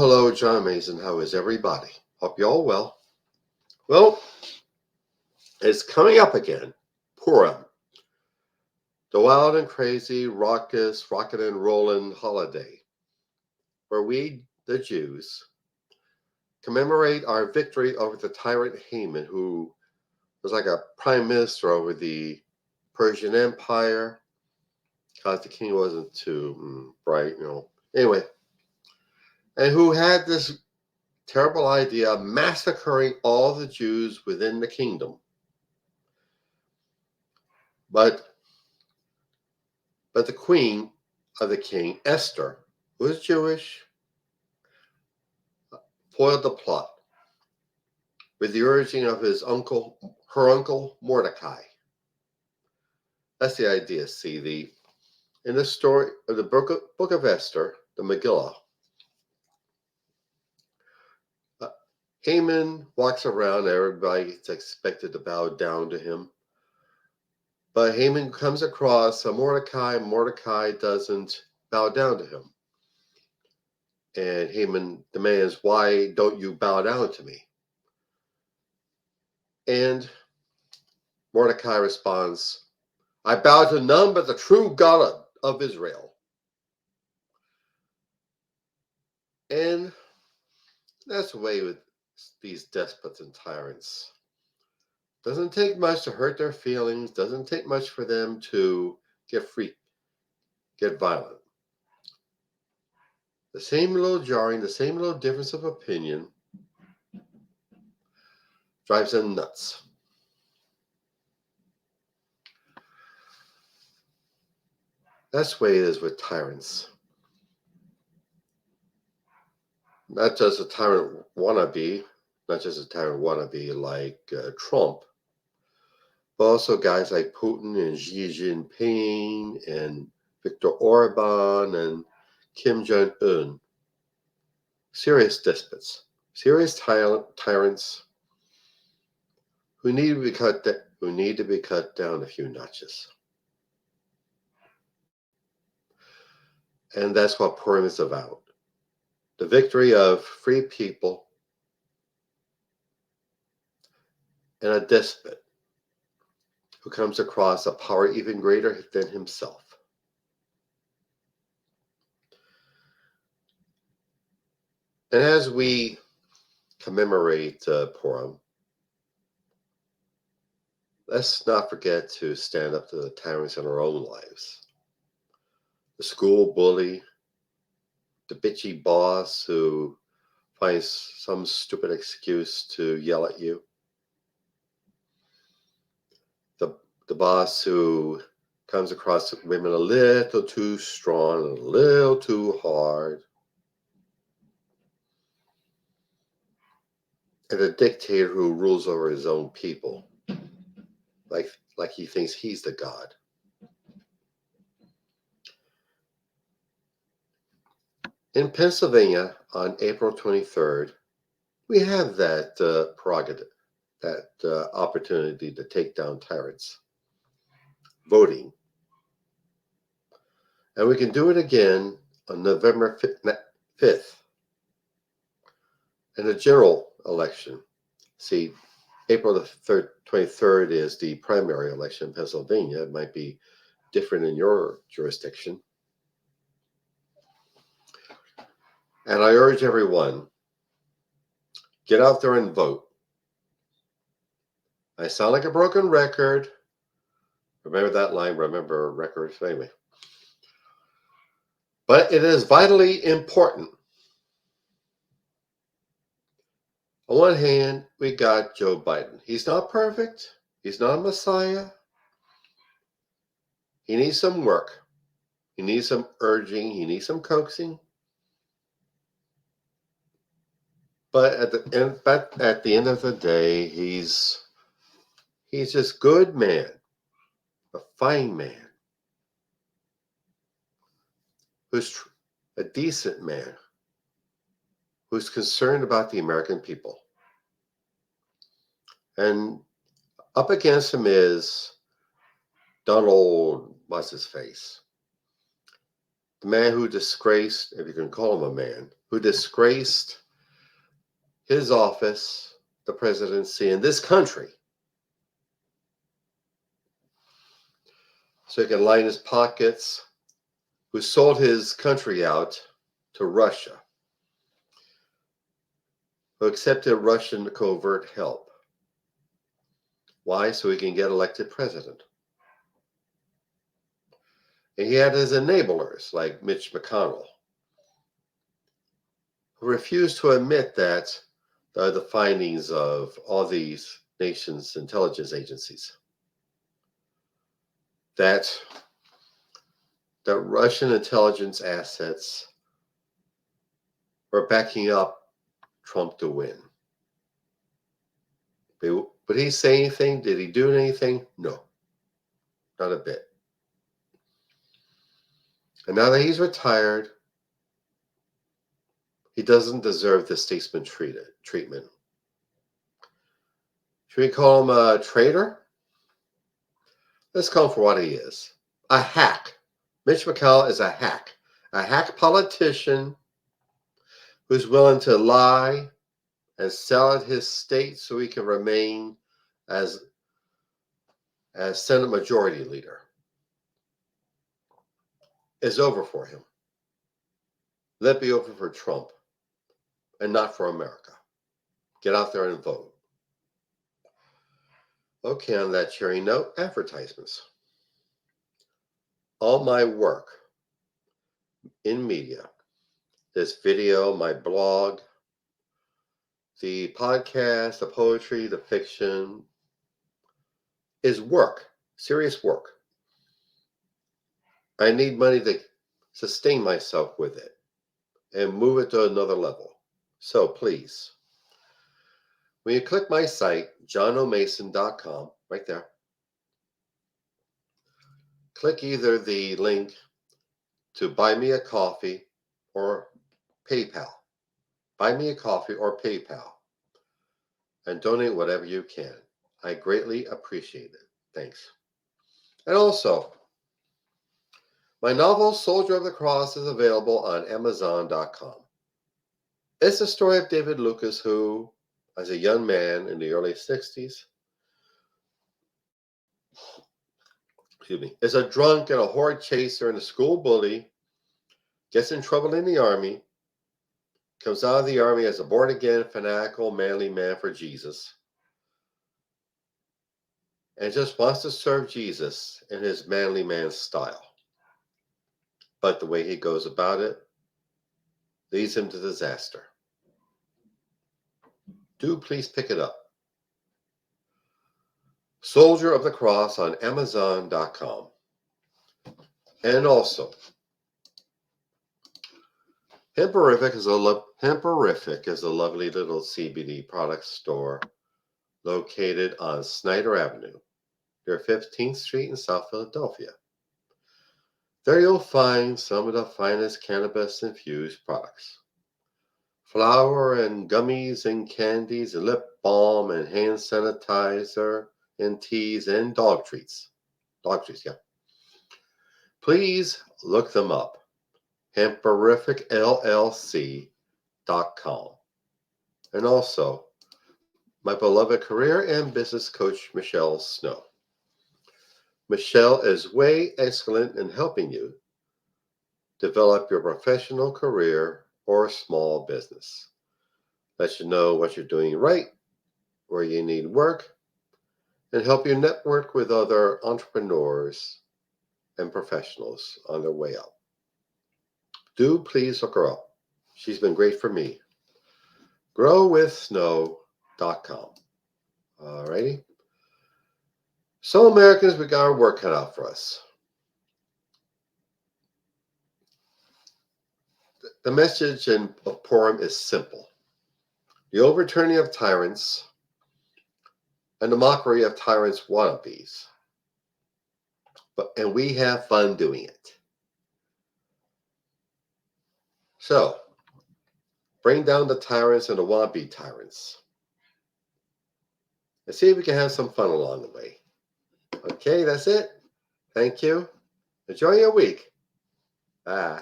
hello, John Mason. How is everybody? Hope you all well. Well, it's coming up again. Purim, the wild and crazy, raucous, rockin' and rollin' holiday, where we, the Jews, commemorate our victory over the tyrant Haman, who was like a prime minister over the Persian Empire, because the king wasn't too bright, Anyway, and who had this terrible idea of massacring all the Jews within the kingdom. But the queen of the king, Esther, who was Jewish, foiled the plot with the urging of her uncle Mordecai. That's the idea. See, in the story of the book of Esther, the Megillah, Haman walks around. Everybody's expected to bow down to him. But Haman comes across Mordecai. Mordecai doesn't bow down to him. And Haman demands, "Why don't you bow down to me?" And Mordecai responds, "I bow to none but the true God of Israel." And that's the way with these despots and tyrants. Doesn't take much to hurt their feelings. Doesn't take much for them to get violent. The same little jarring, the same little difference of opinion drives them nuts. That's the way it is with tyrants. Not just a tyrant wannabe, like Trump, but also guys like Putin and Xi Jinping and Viktor Orban and Kim Jong-un. Serious despots, serious tyrants who need to be cut down a few notches. And that's what Purim is about. The victory of free people and a despot who comes across a power even greater than himself. And as we commemorate Purim, let's not forget to stand up to the tyrants in our own lives. The school bully, the bitchy boss who finds some stupid excuse to yell at you, the boss who comes across women a little too strong and a little too hard, and a dictator who rules over his own people like he thinks he's the god. In Pennsylvania on April 23rd, we have that prerogative, that opportunity to take down tyrants, voting. And we can do it again on November 5th in a general election. See, April the 23rd is the primary election in Pennsylvania. It might be different in your jurisdiction. And I urge everyone, get out there and vote. I sound like a broken record. Remember that line, remember records, anyway. But it is vitally important. On one hand, we got Joe Biden. He's not perfect. He's not a messiah. He needs some work. He needs some urging. He needs some coaxing. But at the end of the day, he's just good man, a fine man, who's a decent man, who's concerned about the American people. And up against him is Donald, what's his face? the man who disgraced, if you can call him a man, who disgraced his office, the presidency in this country, so he can line his pockets, who sold his country out to Russia, who accepted Russian covert help. Why? So he can get elected president. And he had his enablers, like Mitch McConnell, who refused to admit that the findings of all these nations' intelligence agencies, that the Russian intelligence assets were backing up Trump to win. Would he say anything? Did he do anything? No, not a bit. And now that he's retired, he doesn't deserve the statesman treatment. Should we call him a traitor? Let's call him for what he is. A hack. Mitch McConnell is a hack politician who's willing to lie and sell out his state so he can remain as Senate Majority Leader. It's over for him. Let it be over for Trump and not for America. Get out there and vote. Okay, on that cheery note, advertisements. All my work in media, this video, my blog, the podcast, the poetry, the fiction, is work, serious work. I need money to sustain myself with it and move it to another level. So please, when you click my site, johnomason.com, right there, click either the link to buy me a coffee or PayPal. Buy me a coffee or PayPal and donate whatever you can. I greatly appreciate it. Thanks. And also, my novel, Soldier of the Cross, is available on Amazon.com. It's the story of David Lucas, who, as a young man in the early 60s, is a drunk and a horde chaser and a school bully, gets in trouble in the army, comes out of the army as a born-again, fanatical, manly man for Jesus, and just wants to serve Jesus in his manly man style. But the way he goes about it leads him to disaster. Do please pick it up. Soldier of the Cross on Amazon.com. And also, Hemperific is a lovely little CBD product store located on Snyder Avenue, near 15th Street in South Philadelphia. There you'll find some of the finest cannabis-infused products. Flour and gummies and candies and lip balm and hand sanitizer and teas and dog treats. Dog treats, yeah. Please look them up. HemperificLLC.com. And also, my beloved career and business coach, Michelle Snow. Michelle is way excellent in helping you develop your professional career or small business. Let you know what you're doing right, where you need work, and help you network with other entrepreneurs and professionals on their way up. Do please look her up. She's been great for me. GrowWithSnow.com. Alrighty. So Americans, we got our work cut out for us. The message of Purim is simple. The overturning of tyrants and the mockery of tyrants' wannabes. And we have fun doing it. So, bring down the tyrants and the wannabe tyrants. And see if we can have some fun along the way. Okay, that's it. Thank you. Enjoy your week. Bye.